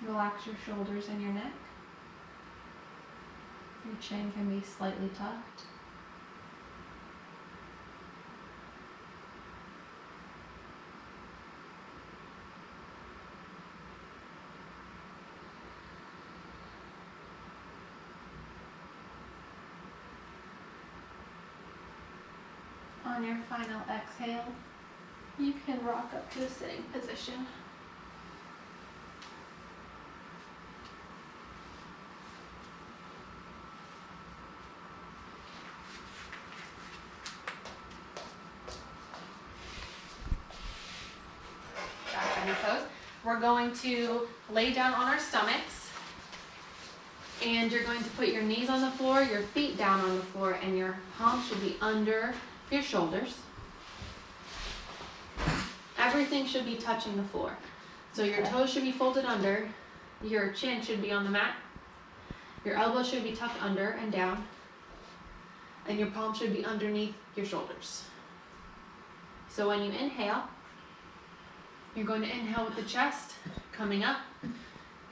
Relax your shoulders and your neck. Your chin can be slightly tucked. On your final exhale, you can rock up to a sitting position. Back on your toes. We're going to lay down on our stomachs, and you're going to put your knees on the floor, your feet down on the floor, and your palms should be under your shoulders. Everything should be touching the floor. So your toes should be folded under, your chin should be on the mat, your elbows should be tucked under and down, and your palms should be underneath your shoulders. So when you inhale, you're going to inhale with the chest coming up.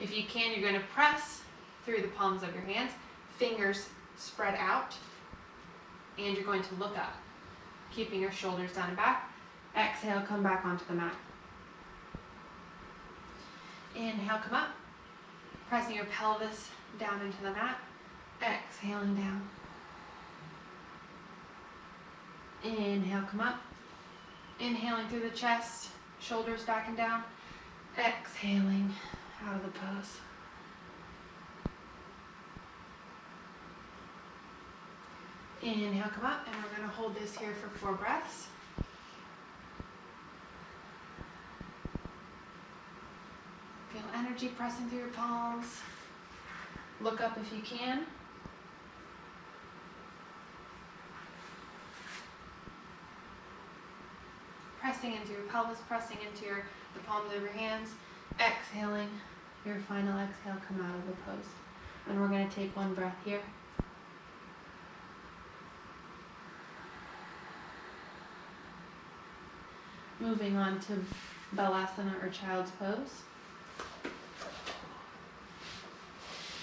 If you can, you're going to press through the palms of your hands, fingers spread out, and you're going to look up, keeping your shoulders down and back. Exhale, come back onto the mat. Inhale, come up, pressing your pelvis down into the mat. Exhaling down. Inhale, come up. Inhaling through the chest, shoulders back and down. Exhaling out of the pose. Inhale, come up, and we're going to hold this here for 4 breaths. Feel energy pressing through your palms. Look up if you can. Pressing into your pelvis, pressing into the palms of your hands. Exhaling, your final exhale, come out of the pose. And we're going to take 1 breath here. Moving on to Balasana or Child's Pose.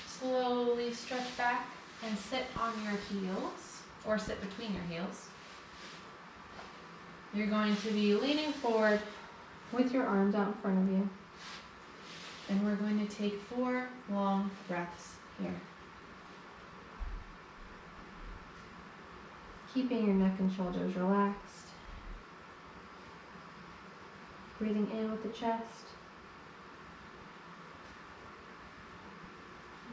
Slowly stretch back and sit on your heels, or sit between your heels. You're going to be leaning forward with your arms out in front of you. And we're going to take 4 long breaths here. Keeping your neck and shoulders relaxed. Breathing in with the chest.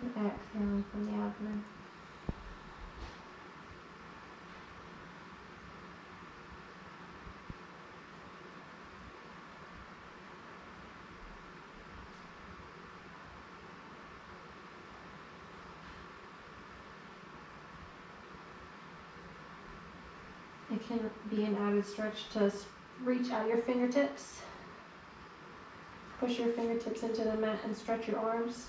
And exhaling from the abdomen. It can be an added stretch to reach out your fingertips. Push your fingertips into the mat and stretch your arms.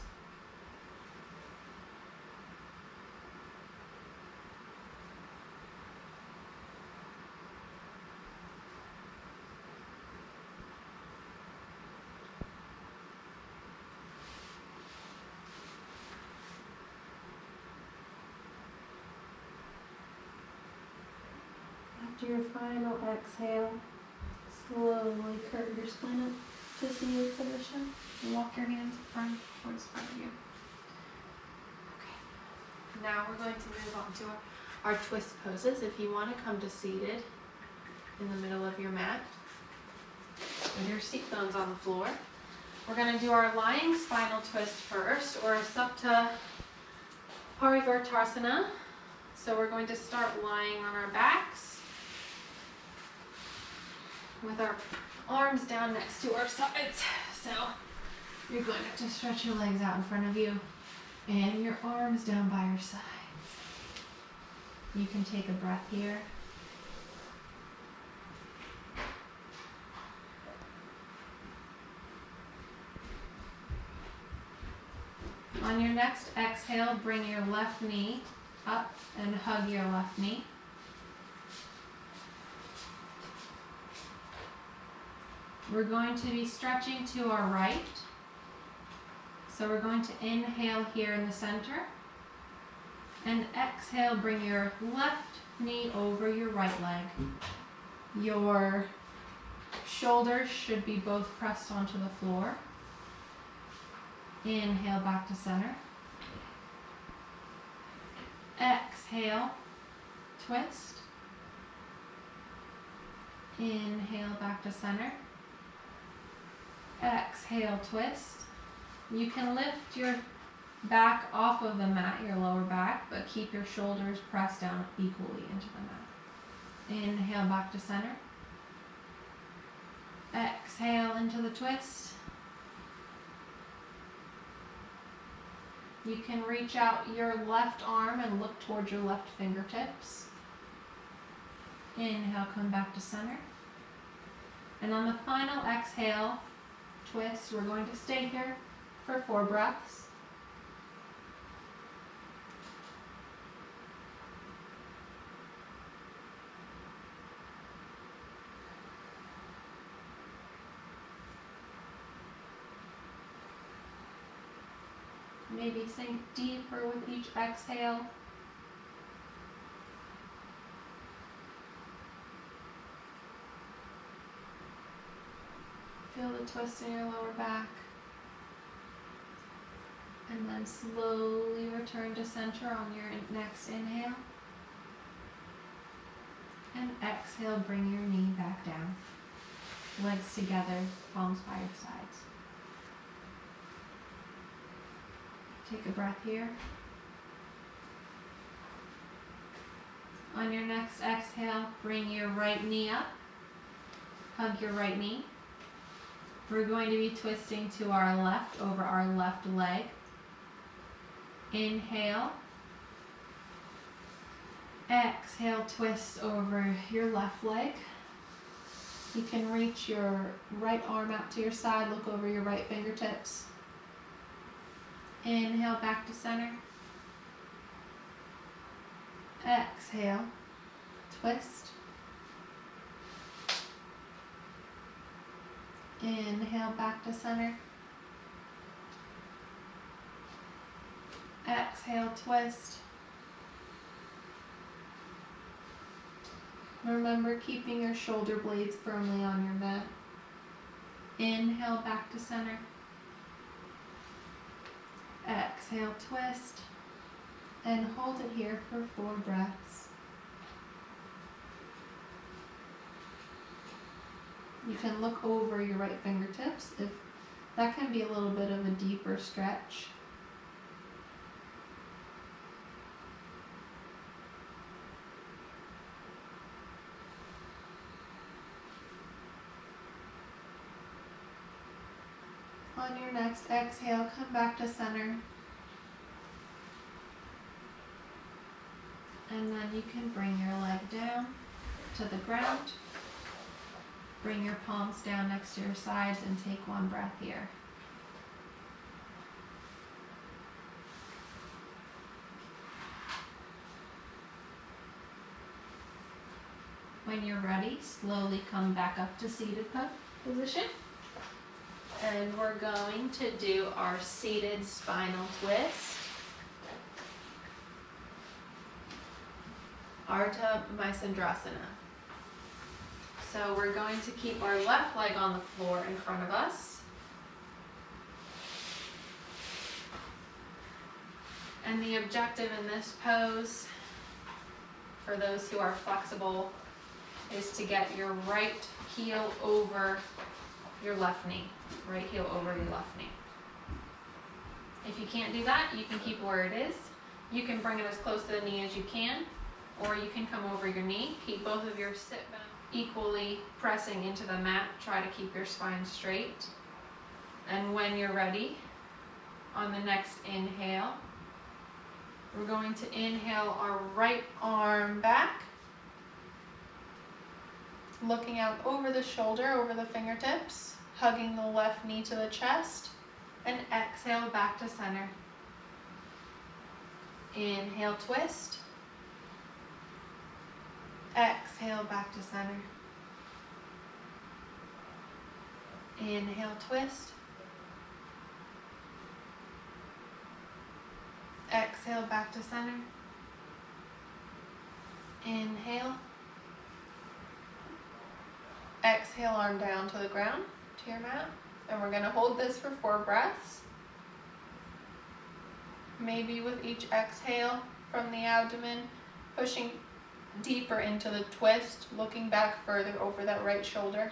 After your final exhale, slowly curve your spine up to seated position and walk your hands towards front of you. Okay. Now we're going to move on to our twist poses. If you want to come to seated in the middle of your mat with your seat bones on the floor, we're going to do our lying spinal twist first, or Supta Parivartasana. So we're going to start lying on our backs with our arms down next to our sides. So you're going to have to stretch your legs out in front of you and your arms down by your sides. You can take a breath here. On your next exhale, bring your left knee up and hug your left knee. We're going to be stretching to our right. So we're going to inhale here in the center. And exhale, bring your left knee over your right leg. Your shoulders should be both pressed onto the floor. Inhale back to center. Exhale, twist. Inhale back to center. Exhale, twist. You can lift your back off of the mat, your lower back, but keep your shoulders pressed down equally into the mat. Inhale back to center. Exhale into the twist. You can reach out your left arm and look towards your left fingertips. Inhale, come back to center. And on the final exhale, twist, we're going to stay here for 4 breaths. Maybe sink deeper with each exhale. Feel the twist in your lower back. And then slowly return to center on your next inhale. And exhale, bring your knee back down. Legs together, palms by your sides. Take a breath here. On your next exhale, bring your right knee up. Hug your right knee. We're going to be twisting to our left over our left leg. Inhale. Exhale, twist over your left leg. You can reach your right arm out to your side, look over your right fingertips. Inhale, back to center. Exhale, twist. Inhale, back to center. Exhale, twist. Remember keeping your shoulder blades firmly on your mat. Inhale, back to center. Exhale, twist. And hold it here for 4 breaths. You can look over your right fingertips if that can be a little bit of a deeper stretch. On your next exhale, come back to center. And then you can bring your leg down to the ground. Bring your palms down next to your sides and take 1 breath here. When you're ready, slowly come back up to seated position. And we're going to do our seated spinal twist. Ardha Matsyendrasana. So we're going to keep our left leg on the floor in front of us. And the objective in this pose, for those who are flexible, is to get your right heel over your left knee. Right heel over your left knee. If you can't do that, you can keep where it is. You can bring it as close to the knee as you can, or you can come over your knee. Keep both of your sit bones equally pressing into the mat. Try to keep your spine straight. And when you're ready, on the next inhale, we're going to inhale our right arm back, looking out over the shoulder, over the fingertips, hugging the left knee to the chest, and exhale back to center. Inhale, twist. Exhale, back to center. Inhale, twist. Exhale back to center. Inhale. Exhale, arm down to the ground, to your mat. And we're gonna hold this for 4 breaths. Maybe with each exhale from the abdomen, pushing deeper into the twist, looking back further over that right shoulder.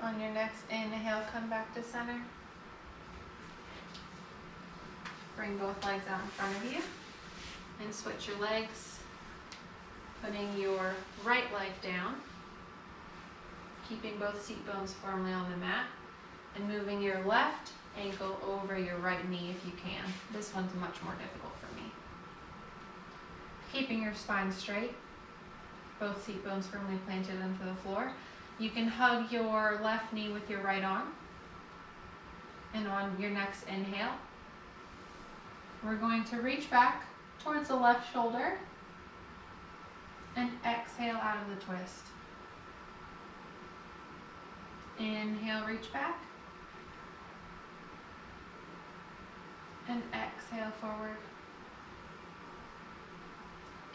On your next inhale, come back to center. Bring both legs out in front of you and switch your legs, putting your right leg down, keeping both seat bones firmly on the mat, and moving your left ankle over your right knee if you can. This one's much more difficult for me. Keeping your spine straight, both seat bones firmly planted into the floor. You can hug your left knee with your right arm. And on your next inhale, we're going to reach back towards the left shoulder and exhale out of the twist. Inhale, reach back. And exhale forward.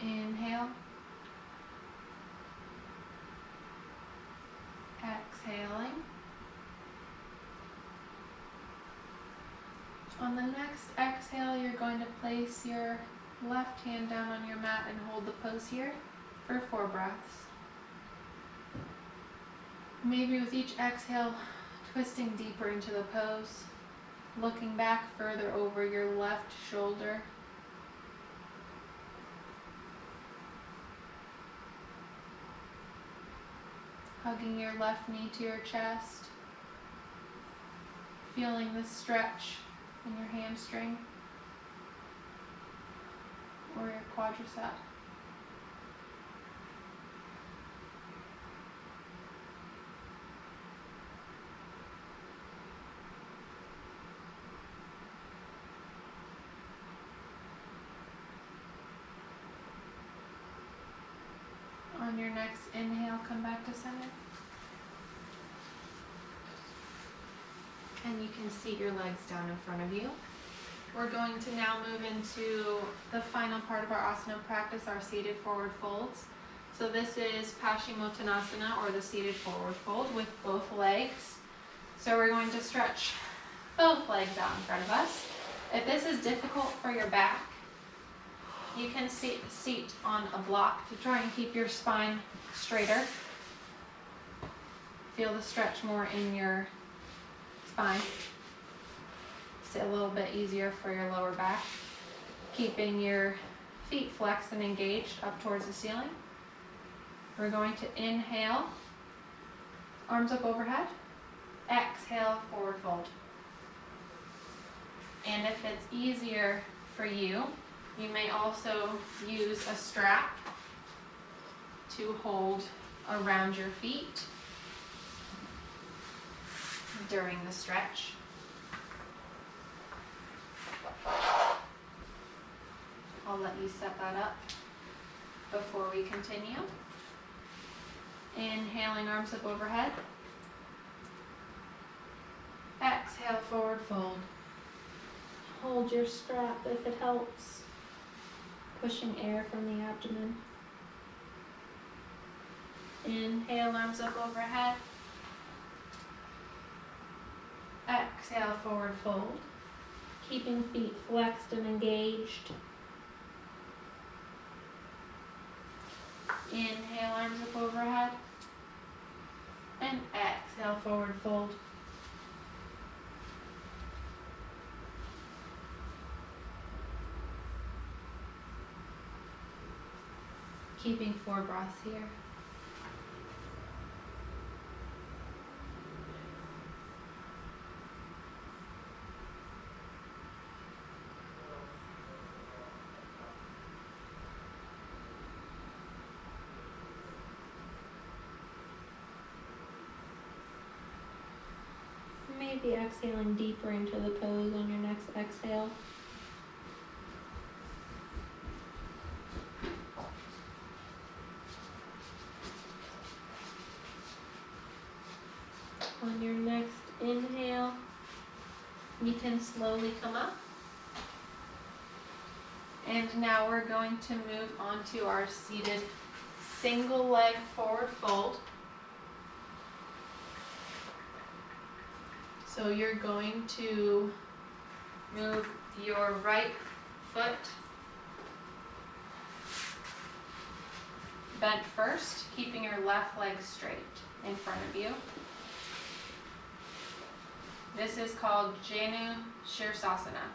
Inhale. Exhaling. On the next exhale, you're going to place your left hand down on your mat and hold the pose here for 4 breaths. Maybe with each exhale, twisting deeper into the pose, looking back further over your left shoulder. Hugging your left knee to your chest, feeling the stretch in your hamstring or your quadricep. On your next inhale, come back to center. And you can seat your legs down in front of you. We're going to now move into the final part of our asana practice, our seated forward folds. So this is Paschimottanasana, or the seated forward fold, with both legs. So we're going to stretch both legs out in front of us. If this is difficult for your back, you can seat on a block to try and keep your spine straighter. Feel the stretch more in your spine. It's a little bit easier for your lower back. Keeping your feet flexed and engaged up towards the ceiling. We're going to inhale, arms up overhead. Exhale, forward fold. And if it's easier for you, you may also use a strap to hold around your feet during the stretch. I'll let you set that up before we continue. Inhaling, arms up overhead. Exhale, forward fold. Hold your strap if it helps. Pushing air from the abdomen. Inhale, arms up overhead. Exhale, forward fold. Keeping feet flexed and engaged. Inhale, arms up overhead. And exhale, forward fold. Keeping 4 breaths here. be exhaling deeper into the pose on your next exhale. On your next inhale, you can slowly come up. And now we're going to move on to our seated single leg forward fold. So you're going to move your right foot bent first, keeping your left leg straight in front of you. This is called Janu Shirsasana.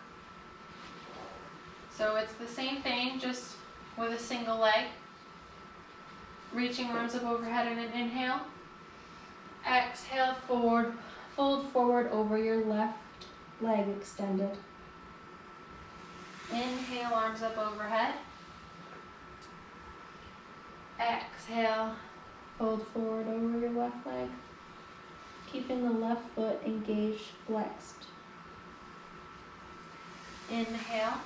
So it's the same thing, just with a single leg. Reaching arms up overhead in an inhale. Exhale, forward. Fold forward over your left leg extended. Inhale, arms up overhead. Exhale. Fold forward over your left leg, keeping the left foot engaged, flexed. Inhale.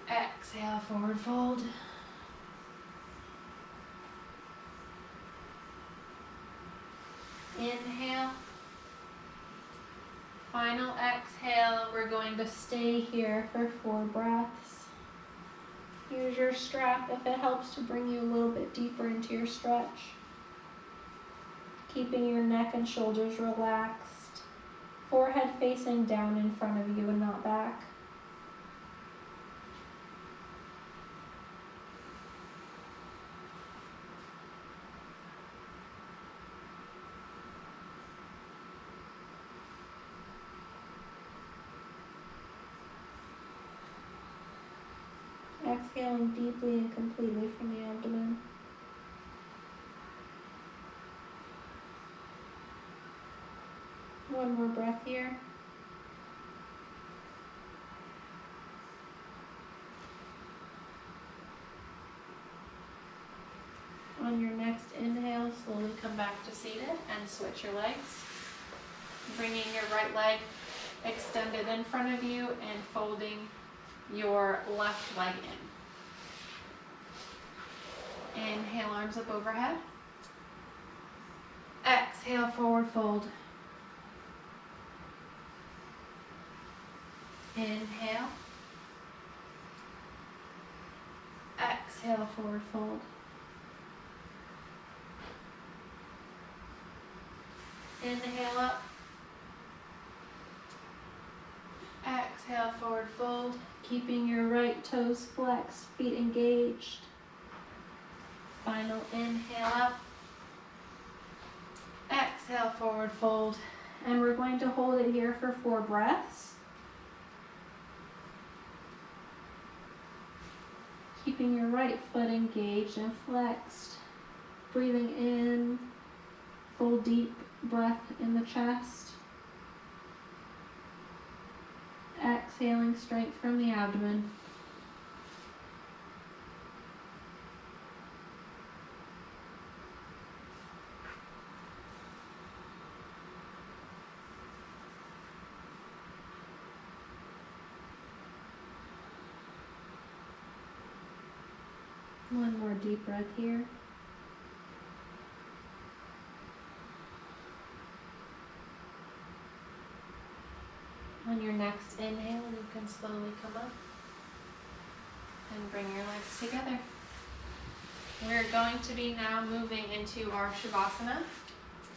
Exhale, forward fold. Inhale. Final exhale, we're going to Stay here for 4 breaths. Use your strap if it helps to bring you a little bit deeper into your stretch. Keeping your neck and shoulders relaxed. Forehead facing down in front of you and not back. Exhaling deeply and completely from the abdomen. One more breath here. On your next inhale, slowly come back to seated and switch your legs. Bringing your right leg extended in front of you and folding your left leg in. Inhale, arms up overhead. Exhale, forward fold. Inhale. Exhale, forward fold. Inhale up. Exhale, forward fold. Keeping your right toes flexed, feet engaged. Final inhale up. Exhale, forward fold. And we're going to hold it here for 4 breaths. Keeping your right foot engaged and flexed. Breathing in, full deep breath in the chest. Exhaling strength from the abdomen. One more deep breath here. On your next inhale, you can slowly come up and bring your legs together. We're going to be now moving into our Shavasana.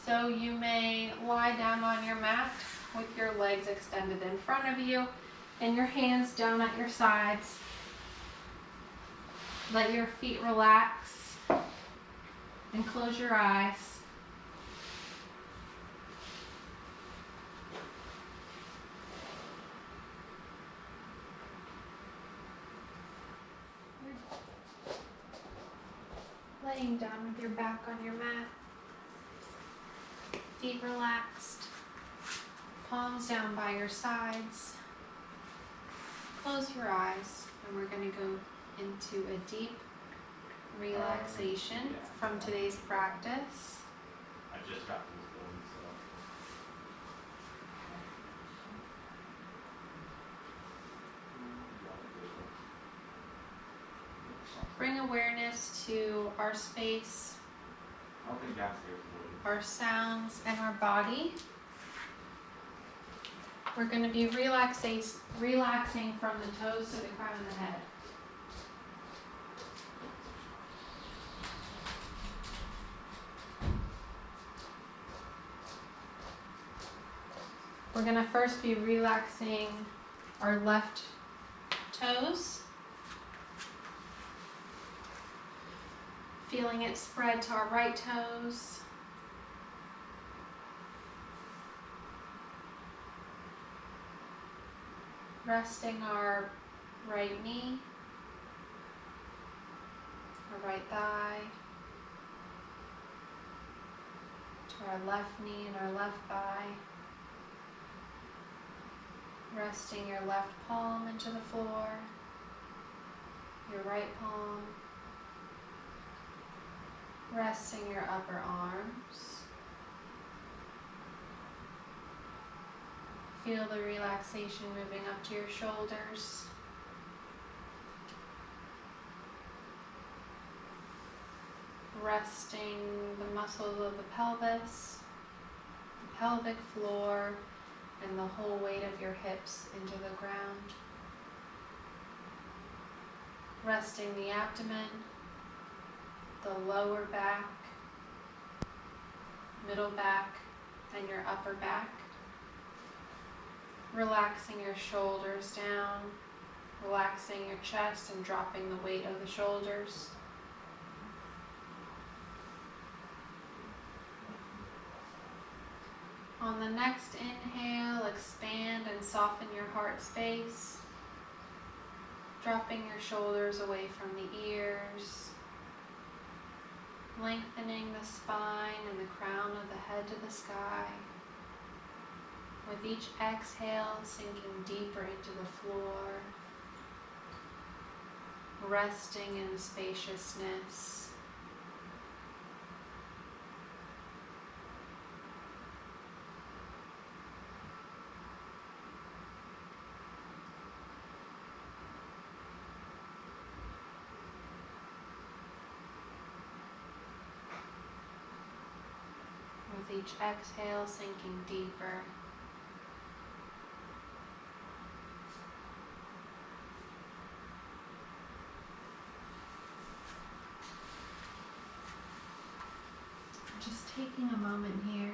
So you may lie down on your mat with your legs extended in front of you and your hands down at your sides. Let your feet relax and close your eyes. Laying down with your back on your mat, feet relaxed, palms down by your sides. Close your eyes, and we're going to go into a deep relaxation from today's practice. I just got to this building, so. bring awareness to our space, I don't think that's here for our sounds, and our body. We're going to be relaxing from the toes to the crown of the head. We're going to first be relaxing our left toes, feeling it spread to our right toes. Resting our right knee, our right thigh, to our left knee and our left thigh. Resting your left palm into the floor, your right palm. Resting your upper arms. Feel the relaxation moving up to your shoulders. Resting the muscles of the pelvis, the pelvic floor, and the whole weight of your hips into the ground. Resting the abdomen, the lower back, middle back, and your upper back. Relaxing your shoulders down, relaxing your chest and dropping the weight of the shoulders. On the next inhale, expand and soften your heart space, dropping your shoulders away from the ears, lengthening the spine and the crown of the head to the sky. With each exhale, sinking deeper into the floor, resting in spaciousness. With each exhale, sinking deeper. Just taking a moment here.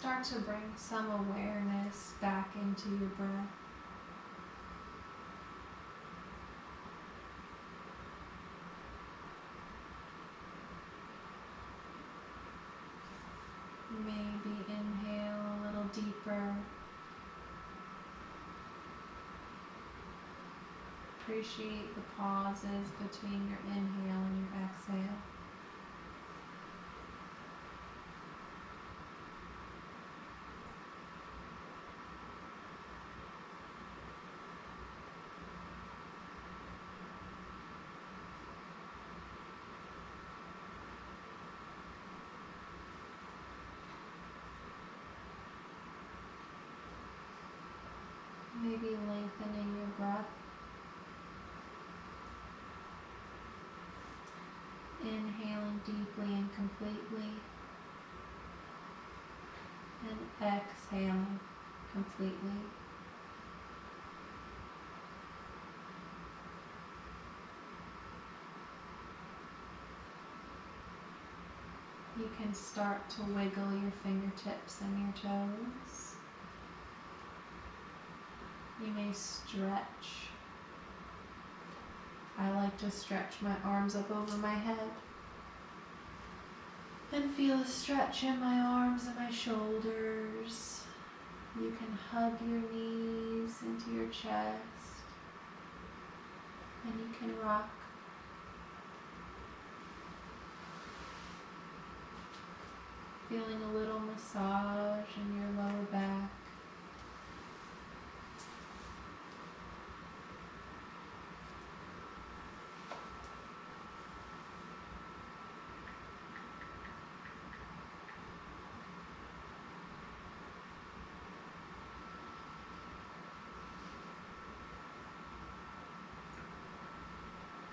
start to bring some awareness back into your breath. Maybe inhale a little deeper. Appreciate the pauses between your inhale and your exhale. Maybe lengthening your breath. Inhaling deeply and completely. And exhaling completely. You can start to wiggle your fingertips and your toes. You may stretch. I like to stretch my arms up over my head and feel a stretch in my arms and my shoulders. You can hug your knees into your chest and you can rock. Feeling a little massage in your lower back.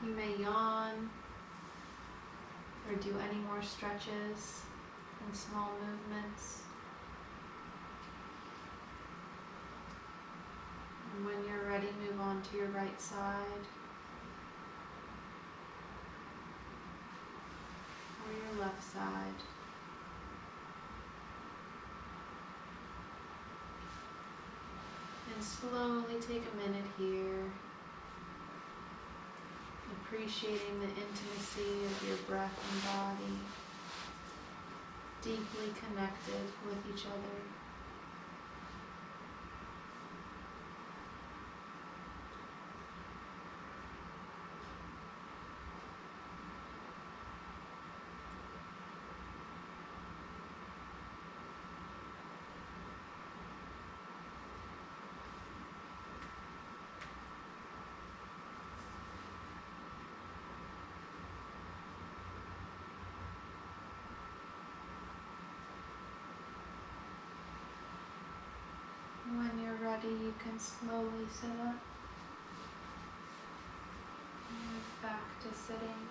You may yawn or do any more stretches and small movements. And when you're ready, move on to your right side or your left side. And slowly take a minute here, appreciating the intimacy of your breath and body, deeply connected with each other. When you're ready, you can slowly sit up. Move back to sitting.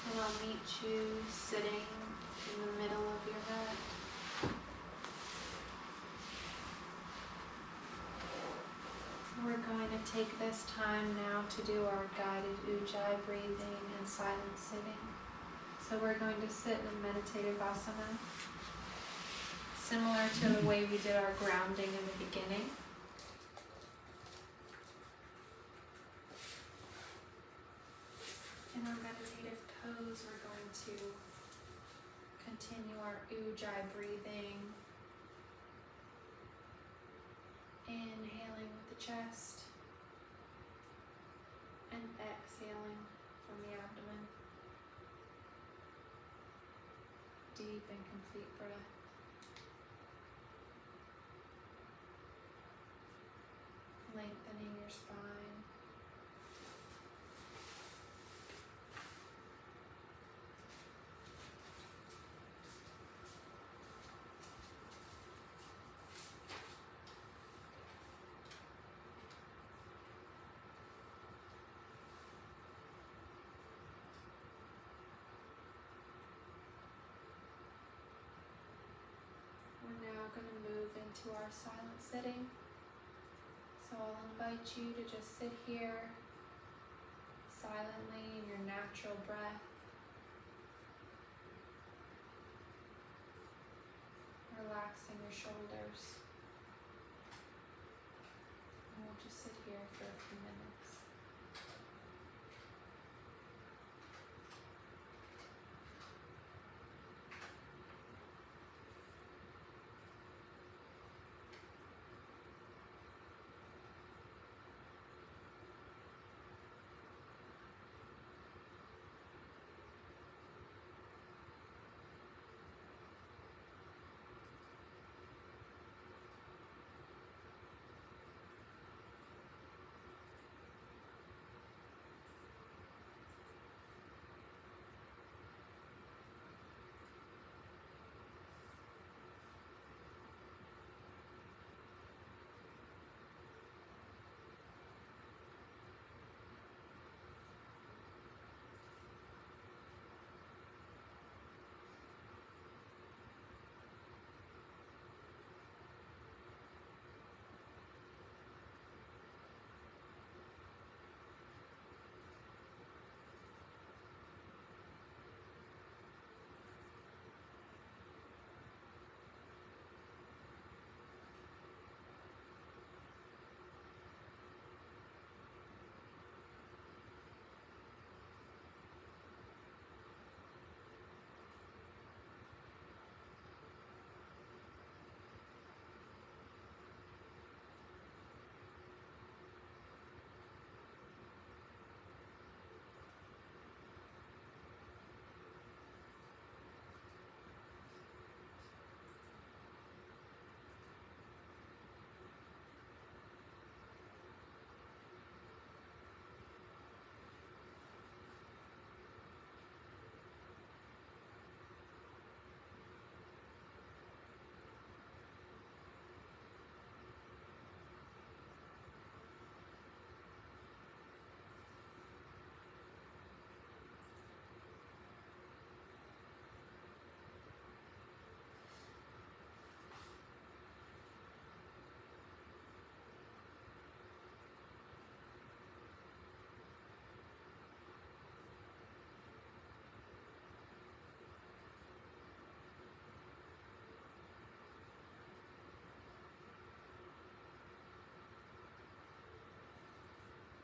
And I'll meet you sitting in the middle of your mat. We're going to take this time now to do our guided ujjayi breathing and silent sitting. So we're going to sit in a meditative asana, similar to the way we did our grounding in the beginning. In our meditative pose, we're going to continue our ujjayi breathing, inhaling with the chest and exhaling from the abdomen. Deep and complete breath. Lengthening your spine. We're now going to move into our silent sitting. So I'll invite you to just sit here silently in your natural breath. relaxing your shoulders. And we'll just sit here for a few minutes.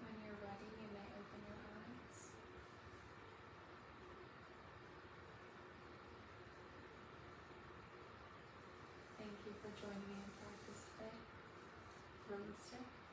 When you're ready, you may open your eyes. Thank you for joining me in practice today. Namaste.